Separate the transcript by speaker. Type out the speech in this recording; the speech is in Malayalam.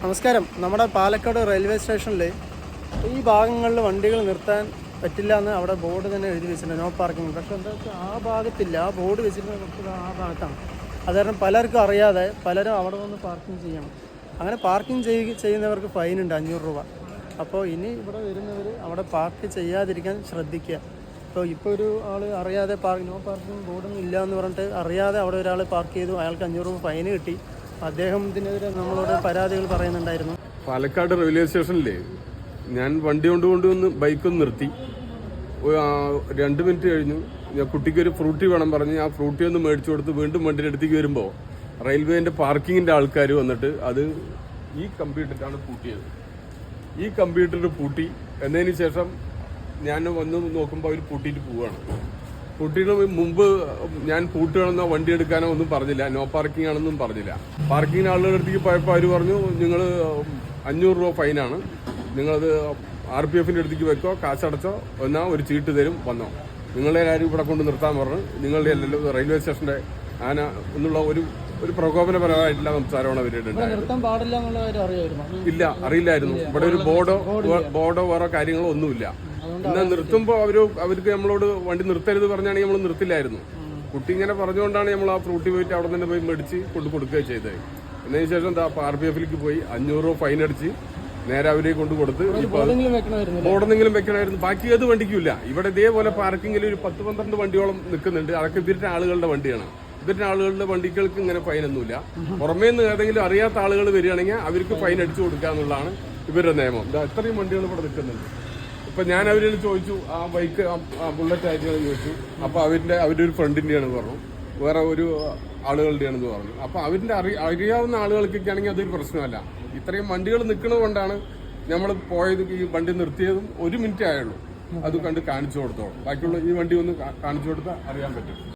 Speaker 1: നമസ്കാരം. നമ്മുടെ പാലക്കാട് റെയിൽവേ സ്റ്റേഷനിൽ ഈ ഭാഗങ്ങളിൽ വണ്ടികൾ നിർത്താൻ പറ്റില്ല എന്ന് അവിടെ ബോർഡ് തന്നെ എഴുതി വെച്ചിട്ടുണ്ട്, നോ പാർക്കിംഗ്. പക്ഷേ എന്താ വെച്ചാൽ ആ ഭാഗത്തില്ല, ആ ബോർഡ് വെച്ചിരുന്നത് കുറച്ച് ആ ഭാഗത്താണ്. അത് കാരണം പലർക്കും അറിയാതെ പലരും അവിടെ വന്ന് പാർക്കിംഗ് ചെയ്യണം. അങ്ങനെ പാർക്കിംഗ് ചെയ്യുന്നവർക്ക് ഫൈനുണ്ട് 500 രൂപ. അപ്പോൾ ഇനി ഇവിടെ വരുന്നവർ അവിടെ പാർക്ക് ചെയ്യാതിരിക്കാൻ ശ്രദ്ധിക്കുക. ഇപ്പോൾ ഒരു ആൾ അറിയാതെ നോ പാർക്കിംഗ് ബോർഡൊന്നും ഇല്ല എന്ന് പറഞ്ഞിട്ട് അറിയാതെ അവിടെ ഒരാൾ പാർക്ക് ചെയ്തു, അയാൾക്ക് 500 രൂപ ഫൈന് കിട്ടി. അദ്ദേഹത്തിനെതിരെ നമ്മളോട് പരാതികൾ പറയുന്നുണ്ടായിരുന്നു.
Speaker 2: പാലക്കാട് റെയിൽവേ സ്റ്റേഷനിലെ ഞാൻ വണ്ടി കൊണ്ടുവന്ന് ബൈക്കൊന്ന് നിർത്തി. 2 മിനിറ്റ് കഴിഞ്ഞു. ഞാൻ കുട്ടിക്കൊരു ഫ്രൂട്ടി വേണം പറഞ്ഞ് ആ ഫ്രൂട്ടി ഒന്ന് മേടിച്ചു കൊടുത്ത് വീണ്ടും വണ്ടിയുടെ അടുത്തേക്ക് വരുമ്പോൾ റെയിൽവേൻ്റെ പാർക്കിങ്ങിൻ്റെ ആൾക്കാർ വന്നിട്ട് അത് ഈ കമ്പ്യൂട്ടറിലാണ് പൂട്ടിയത്. ഈ കമ്പ്യൂട്ടർ പൂട്ടി എന്നതിന് ശേഷം ഞാൻ വന്ന് നോക്കുമ്പോൾ അവർ പൂട്ടിയിട്ട് പോവുകയാണ്. പൂട്ടിയുടെ മുമ്പ് ഞാൻ പൂട്ടുകയാണെന്നോ വണ്ടി എടുക്കാനോ ഒന്നും പറഞ്ഞില്ല, നോ പാർക്കിംഗ് ആണെന്നും പറഞ്ഞില്ല. പാർക്കിങ്ങിന് ആളുകളുടെ അടുത്തേക്ക് പോയപ്പോൾ അവർ പറഞ്ഞു, നിങ്ങൾ 500 രൂപ ഫൈനാണ്, നിങ്ങളത് RPF-ൻ്റെ അടുത്തേക്ക് വെക്കോ, കാശടച്ചോ, എന്നാൽ ഒരു ചീട്ട് തരും, വന്നോ. നിങ്ങളെ ആരും ഇവിടെ കൊണ്ട് നിർത്താൻ പറഞ്ഞു. നിങ്ങളുടെ അല്ലല്ലോ റെയിൽവേ സ്റ്റേഷൻ്റെ ആന എന്നുള്ള ഒരു പ്രകോപനപരമായിട്ടുള്ള സംസാരമാണ് അവരുടെ ഇല്ല, അറിയില്ലായിരുന്നു. ഇവിടെ ഒരു ബോർഡോ വേറെ കാര്യങ്ങളോ ഒന്നുമില്ല. എന്നാൽ നിർത്തുമ്പോൾ അവർക്ക് നമ്മളോട് വണ്ടി നിർത്തരുത് പറഞ്ഞാണെങ്കിൽ നമ്മൾ നിർത്തില്ലായിരുന്നു. കുട്ടി ഇങ്ങനെ പറഞ്ഞുകൊണ്ടാണ് നമ്മൾ ആ ഫ്രൂട്ടി പോയിട്ട് അവിടെ തന്നെ പോയി മേടിച്ച് കൊടുക്കുകയും ചെയ്തത്. എന്നതിന് ശേഷം RPF-ലേക്ക് പോയി 500 രൂപ ഫൈൻ അടിച്ച് നേരെ അവരെ കൊണ്ട് കൊടുത്ത് ബോർഡെന്തെങ്കിലും വെക്കണമായിരുന്നു. ബാക്കി ഏത് വണ്ടിക്കുമില്ല. ഇവിടെ ഇതേപോലെ പാർക്കിങ്ങിൽ ഒരു 10-12 വണ്ടിയോളം നിൽക്കുന്നുണ്ട്. അതൊക്കെ ഇവരുടെ ആളുകളുടെ വണ്ടിയാണ്. ഇവരുടെ ആളുകളുടെ വണ്ടികൾക്ക് ഇങ്ങനെ ഫൈനൊന്നുമില്ല. പുറമേ നിന്ന് ഏതെങ്കിലും അറിയാത്ത ആളുകൾ വരികയാണെങ്കിൽ അവർക്ക് ഫൈൻ അടിച്ചു കൊടുക്കുക എന്നുള്ളതാണ് ഇവരുടെ നിയമം. ഇത്രയും വണ്ടികൾ ഇവിടെ നിൽക്കുന്നുണ്ട്. ഇപ്പൊ ഞാൻ അവരോട് ചോദിച്ചു, ആ ബൈക്ക് ബുള്ളറ്റ് ആയിട്ടാണെന്ന് ചോദിച്ചു. അപ്പൊ അവരുടെ ഒരു ഫ്രണ്ടിന്റെയാണെന്ന് പറഞ്ഞു, വേറെ ഒരു ആളുകളുടെയാണെന്ന് പറഞ്ഞു. അപ്പൊ അവരുടെ അറിയാവുന്ന ആളുകൾക്കൊക്കെ ആണെങ്കിൽ അതൊരു പ്രശ്നമല്ല. ഇത്രയും വണ്ടികൾ നിൽക്കുന്നത് കൊണ്ടാണ് നമ്മൾ പോയത്. ഈ വണ്ടി നിർത്തിയതും 1 മിനിറ്റ് ആയുള്ളൂ. അത് കണ്ട് കാണിച്ചു കൊടുത്തോളൂ. ബാക്കിയുള്ള ഈ വണ്ടി ഒന്ന് കാണിച്ചു കൊടുത്താൽ അറിയാൻ പറ്റും.